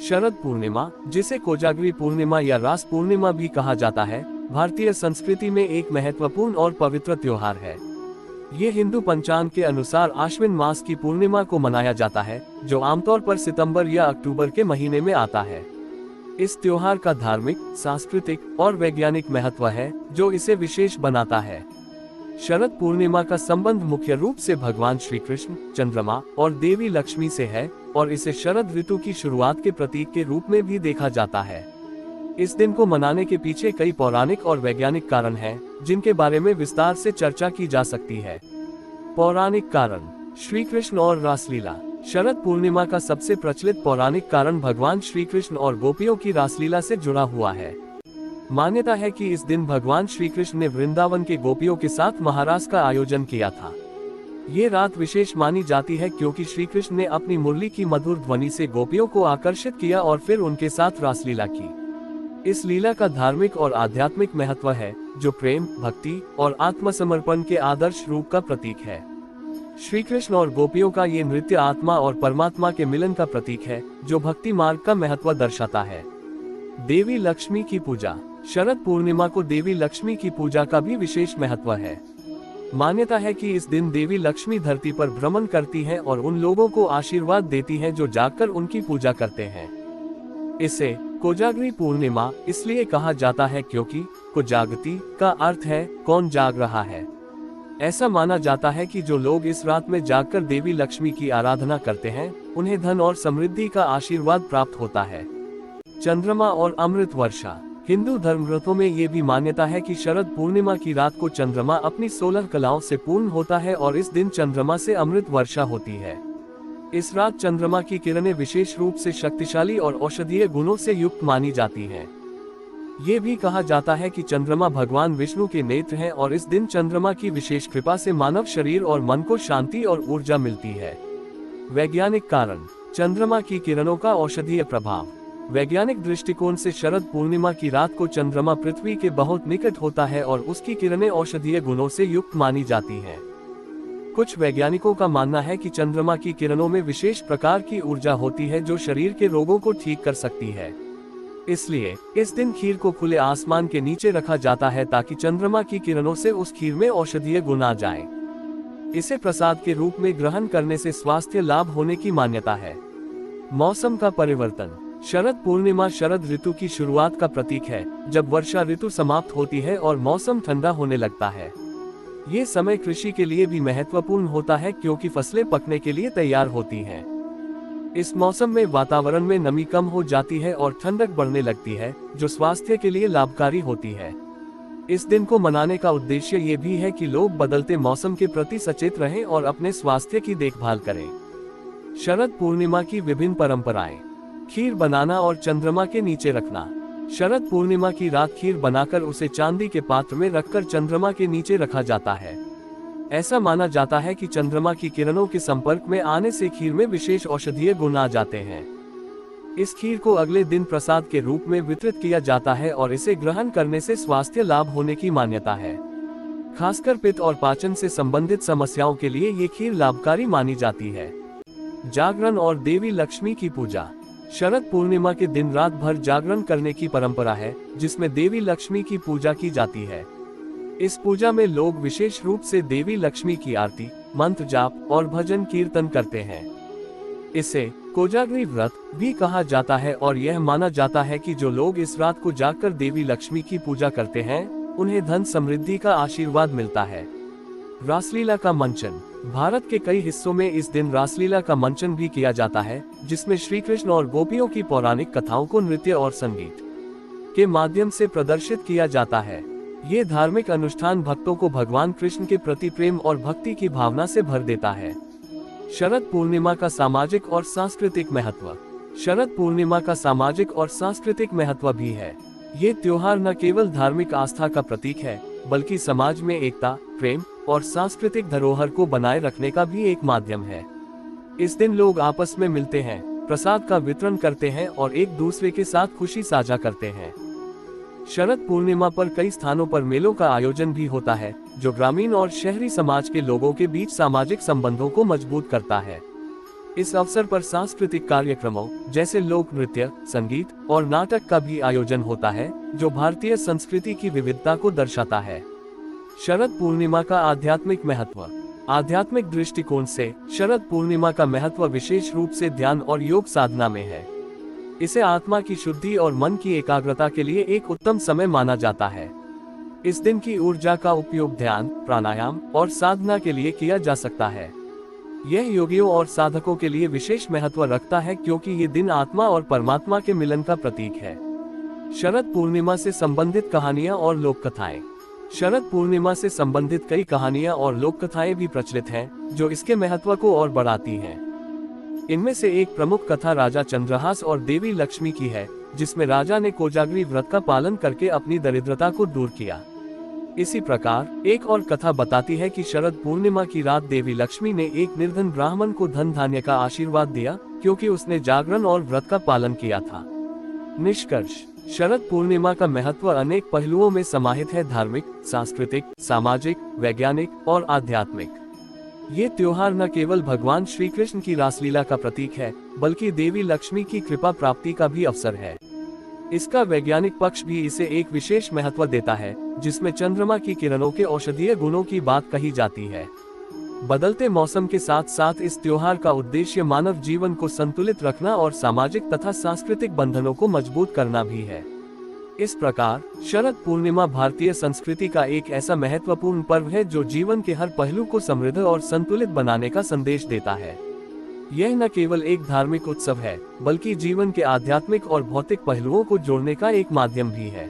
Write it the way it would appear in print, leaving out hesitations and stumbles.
शरद पूर्णिमा, जिसे कोजागरी पूर्णिमा या रास पूर्णिमा भी कहा जाता है, भारतीय संस्कृति में एक महत्वपूर्ण और पवित्र त्योहार है। ये हिंदू पंचांग के अनुसार आश्विन मास की पूर्णिमा को मनाया जाता है, जो आमतौर पर सितंबर या अक्टूबर के महीने में आता है। इस त्योहार का धार्मिक, सांस्कृतिक और वैज्ञानिक महत्व है, जो इसे विशेष बनाता है। शरद पूर्णिमा का संबंध मुख्य रूप से भगवान श्री कृष्ण, चंद्रमा और देवी लक्ष्मी से है और इसे शरद ऋतु की शुरुआत के प्रतीक के रूप में भी देखा जाता है। इस दिन को मनाने के पीछे कई पौराणिक और वैज्ञानिक कारण हैं, जिनके बारे में विस्तार से चर्चा की जा सकती है। पौराणिक कारण: श्री कृष्ण और रासलीला। शरद पूर्णिमा का सबसे प्रचलित पौराणिक कारण भगवान श्री कृष्ण और गोपियों की रासलीला से जुड़ा हुआ है। मान्यता है कि इस दिन भगवान श्री कृष्ण ने वृंदावन के गोपियों के साथ महारास का आयोजन किया था। ये रात विशेष मानी जाती है क्योंकि श्री कृष्ण ने अपनी मुरली की मधुर ध्वनि से गोपियों को आकर्षित किया और फिर उनके साथ रासलीला की। इस लीला का धार्मिक और आध्यात्मिक महत्व है, जो प्रेम, भक्ति और आत्मसमर्पण के आदर्श रूप का प्रतीक है। श्री कृष्ण और गोपियों का ये नृत्य आत्मा और परमात्मा के मिलन का प्रतीक है, जो भक्ति मार्ग का महत्व दर्शाता है। देवी लक्ष्मी की पूजा। शरद पूर्णिमा को देवी लक्ष्मी की पूजा का भी विशेष महत्व है। मान्यता है कि इस दिन देवी लक्ष्मी धरती पर भ्रमण करती हैं और उन लोगों को आशीर्वाद देती हैं जो जागकर उनकी पूजा करते हैं। इसे कोजागरी पूर्णिमा इसलिए कहा जाता है क्योंकि कोजागती का अर्थ है कौन जाग रहा है। ऐसा माना जाता है कि जो लोग इस रात में जागकर देवी लक्ष्मी की आराधना करते हैं, उन्हें धन और समृद्धि का आशीर्वाद प्राप्त होता है। चंद्रमा और अमृत वर्षा। हिंदू धर्म ग्रंथों में ये भी मान्यता है कि शरद पूर्णिमा की रात को चंद्रमा अपनी 16 कलाओं से पूर्ण होता है और इस दिन चंद्रमा से अमृत वर्षा होती है। इस रात चंद्रमा की किरणें विशेष रूप से शक्तिशाली और औषधीय गुणों से युक्त मानी जाती हैं। ये भी कहा जाता है कि चंद्रमा भगवान विष्णु के नेत्र हैं और इस दिन चंद्रमा की विशेष कृपा से मानव शरीर और मन को शांति और ऊर्जा मिलती है। वैज्ञानिक कारण: चंद्रमा की किरणों का औषधीय प्रभाव। वैज्ञानिक दृष्टिकोण से शरद पूर्णिमा की रात को चंद्रमा पृथ्वी के बहुत निकट होता है और उसकी किरणें औषधीय गुणों से युक्त मानी जाती हैं। कुछ वैज्ञानिकों का मानना है कि चंद्रमा की किरणों में विशेष प्रकार की ऊर्जा होती है जो शरीर के रोगों को ठीक कर सकती है। इसलिए इस दिन खीर को खुले आसमान के नीचे रखा जाता है ताकि चंद्रमा की किरणों से उस खीर में औषधीय गुण आ जाएं। इसे प्रसाद के रूप में ग्रहण करने से स्वास्थ्य लाभ होने की मान्यता है। मौसम का परिवर्तन। शरद पूर्णिमा शरद ऋतु की शुरुआत का प्रतीक है, जब वर्षा ऋतु समाप्त होती है और मौसम ठंडा होने लगता है। ये समय कृषि के लिए भी महत्वपूर्ण होता है क्योंकि फसलें पकने के लिए तैयार होती हैं। इस मौसम में वातावरण में नमी कम हो जाती है और ठंडक बढ़ने लगती है, जो स्वास्थ्य के लिए लाभकारी होती है। इस दिन को मनाने का उद्देश्य ये भी है कि लोग बदलते मौसम के प्रति सचेत रहें और अपने स्वास्थ्य की देखभाल करें। शरद पूर्णिमा की विभिन्न परंपराएं। खीर बनाना और चंद्रमा के नीचे रखना। शरद पूर्णिमा की रात खीर बनाकर उसे चांदी के पात्र में रखकर चंद्रमा के नीचे रखा जाता है। ऐसा माना जाता है कि चंद्रमा की किरणों के संपर्क में आने से खीर में विशेष औषधीय गुण आ जाते हैं। इस खीर को अगले दिन प्रसाद के रूप में वितरित किया जाता है और इसे ग्रहण करने से स्वास्थ्य लाभ होने की मान्यता है। खासकर पित्त और पाचन से संबंधित समस्याओं के लिए ये खीर लाभकारी मानी जाती है। जागरण और देवी लक्ष्मी की पूजा। शरद पूर्णिमा के दिन रात भर जागरण करने की परंपरा है, जिसमें देवी लक्ष्मी की पूजा की जाती है। इस पूजा में लोग विशेष रूप से देवी लक्ष्मी की आरती, मंत्र जाप और भजन कीर्तन करते हैं। इसे कोजागरी व्रत भी कहा जाता है और यह माना जाता है कि जो लोग इस रात को जागकर देवी लक्ष्मी की पूजा करते हैं, उन्हें धन समृद्धि का आशीर्वाद मिलता है। रासलीला का मंचन। भारत के कई हिस्सों में इस दिन रासलीला का मंचन भी किया जाता है, जिसमें श्री कृष्ण और गोपियों की पौराणिक कथाओं को नृत्य और संगीत के माध्यम से प्रदर्शित किया जाता है। ये धार्मिक अनुष्ठान भक्तों को भगवान कृष्ण के प्रति प्रेम और भक्ति की भावना से भर देता है। शरद पूर्णिमा का सामाजिक और सांस्कृतिक महत्व। शरद पूर्णिमा का सामाजिक और सांस्कृतिक महत्व भी है। ये त्योहार न केवल धार्मिक आस्था का प्रतीक है, बल्कि समाज में एकता, प्रेम और सांस्कृतिक धरोहर को बनाए रखने का भी एक माध्यम है। इस दिन लोग आपस में मिलते हैं, प्रसाद का वितरण करते हैं और एक दूसरे के साथ खुशी साझा करते हैं। शरद पूर्णिमा पर कई स्थानों पर मेलों का आयोजन भी होता है, जो ग्रामीण और शहरी समाज के लोगों के बीच सामाजिक संबंधों को मजबूत करता है। इस अवसर पर सांस्कृतिक कार्यक्रमों जैसे लोक नृत्य, संगीत और नाटक का भी आयोजन होता है, जो भारतीय संस्कृति की विविधता को दर्शाता है। शरद पूर्णिमा का आध्यात्मिक महत्व। आध्यात्मिक दृष्टिकोण से शरद पूर्णिमा का महत्व विशेष रूप से ध्यान और योग साधना में है। इसे आत्मा की शुद्धि और मन की एकाग्रता के लिए एक उत्तम समय माना जाता है। इस दिन की ऊर्जा का उपयोग ध्यान, प्राणायाम और साधना के लिए किया जा सकता है। यह योगियों और साधकों के लिए विशेष महत्व रखता है, क्योंकि ये दिन आत्मा और परमात्मा के मिलन का प्रतीक है। शरद पूर्णिमा से संबंधित कहानियां और लोक कथाएं। शरद पूर्णिमा से संबंधित कई कहानियां और लोक कथाएं भी प्रचलित हैं, जो इसके महत्व को और बढ़ाती हैं। इनमें से एक प्रमुख कथा राजा चंद्रहास और देवी लक्ष्मी की है, जिसमें राजा ने कोजागरी व्रत का पालन करके अपनी दरिद्रता को दूर किया। इसी प्रकार एक और कथा बताती है कि शरद पूर्णिमा की रात देवी लक्ष्मी ने एक निर्धन ब्राह्मण को धन धान्य का आशीर्वाद दिया, क्योंकि उसने जागरण और व्रत का पालन किया था। निष्कर्ष, शरद पूर्णिमा का महत्व अनेक पहलुओं में समाहित है: धार्मिक, सांस्कृतिक, सामाजिक, वैज्ञानिक और आध्यात्मिक। ये त्योहार न केवल भगवान श्री कृष्ण की रासलीला का प्रतीक है, बल्कि देवी लक्ष्मी की कृपा प्राप्ति का भी अवसर है। इसका वैज्ञानिक पक्ष भी इसे एक विशेष महत्व देता है, जिसमें चंद्रमा की किरणों के औषधीय गुणों की बात कही जाती है। बदलते मौसम के साथ साथ इस त्योहार का उद्देश्य मानव जीवन को संतुलित रखना और सामाजिक तथा सांस्कृतिक बंधनों को मजबूत करना भी है। इस प्रकार शरद पूर्णिमा भारतीय संस्कृति का एक ऐसा महत्वपूर्ण पर्व है, जो जीवन के हर पहलू को समृद्ध और संतुलित बनाने का संदेश देता है। यह न केवल एक धार्मिक उत्सव है, बल्कि जीवन के आध्यात्मिक और भौतिक पहलुओं को जोड़ने का एक माध्यम भी है।